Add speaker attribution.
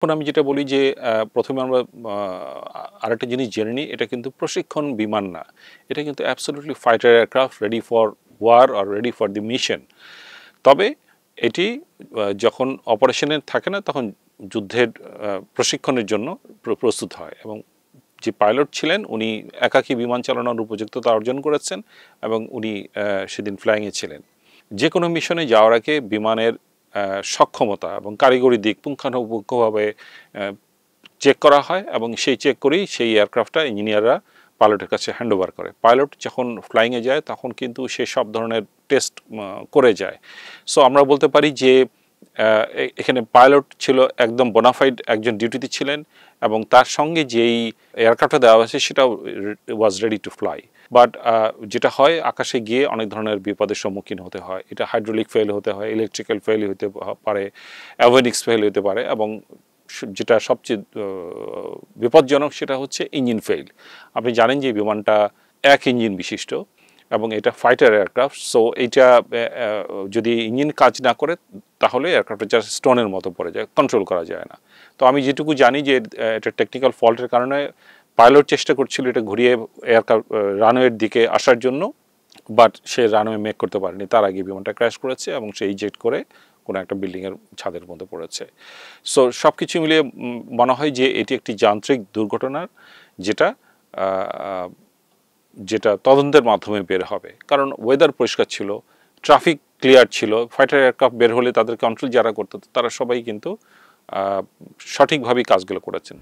Speaker 1: এখন আমি যেটা বলি যে প্রথমে আমরা আরেকটা জিনিস জেনে নিই, এটা কিন্তু প্রশিক্ষণ বিমান না, এটা কিন্তু absolutely fighter aircraft ready for war or ready for the mission. তবে এটি যখন অপারেশনে থাকে না তখন যুদ্ধের প্রশিক্ষণের জন্য প্রস্তুত হয়, এবং যে পাইলট ছিলেন উনি একাকী বিমান চালানোর উপযুক্ততা অর্জন করেছেন এবং উনি সেদিন ফ্লাইংয়ে ছিলেন। যে কোনো মিশনে যাওয়ার আগে বিমানের সক্ষমতা এবং কারিগরি দিক পুঙ্খানুপুঙ্খভাবে চেক করা হয়, এবং সেই চেক করেই সেই এয়ারক্রাফটটা ইঞ্জিনিয়াররা পাইলটের কাছে হ্যান্ড ওভার করে। পাইলট যখন ফ্লাইংয়ে যায় তখন কিন্তু সে সব ধরনের টেস্ট করে যায়। সো আমরা বলতে পারি যে এখানে পাইলট ছিল একদম বোনাফাইড একজন ডিউটিতে ছিলেন, এবং তার সঙ্গে যেই এয়ারক্রাফটটা দেওয়া হয়েছে সেটা was ready to fly. But যেটা হয়, আকাশে গিয়ে অনেক ধরনের বিপদের সম্মুখীন হতে হয়। এটা হাইড্রোলিক ফেল হতে হয়, ইলেকট্রিক্যাল ফেল হতে পারে, অ্যাভিওনিক্স ফেল হতে পারে, এবং যেটা সবচেয়ে বিপজ্জনক সেটা হচ্ছে ইঞ্জিন ফেল। আপনি জানেন যে বিমানটা এক ইঞ্জিন বিশিষ্ট এবং এটা ফাইটার এয়ারক্রাফট। সো এইটা যদি ইঞ্জিন কাজ না করে তাহলে এয়ারক্রাফটটা জাস্ট স্টোনের মতো পড়ে যায়, কন্ট্রোল করা যায় না। তো আমি যেটুকু জানি যে এটা টেকনিক্যাল ফল্টের কারণে পাইলট চেষ্টা করছিল এটা ঘুরিয়ে এয়ারক্রাফট রানওয়ের দিকে আসার জন্য, বাট সে রানওয়ে মেক করতে পারেনি। তার আগে বিমানটা ক্র্যাশ করেছে এবং সে ইজেক্ট করে কোনো একটা বিল্ডিংয়ের ছাদের মধ্যে পড়েছে। সো সব কিছু মিলিয়ে মনে হয় যে এটি একটি যান্ত্রিক দুর্ঘটনার যেটা যেটা তদন্তের মাধ্যমে বের হবে, কারণ ওয়েদার পরিষ্কার ছিল, ট্রাফিক ক্লিয়ার ছিল। ফাইটার এয়ারক্রাফট বের হলে তাদের কন্ট্রোল যারা করতো তারা সবাই কিন্তু সঠিকভাবেই কাজগুলো করেছেন।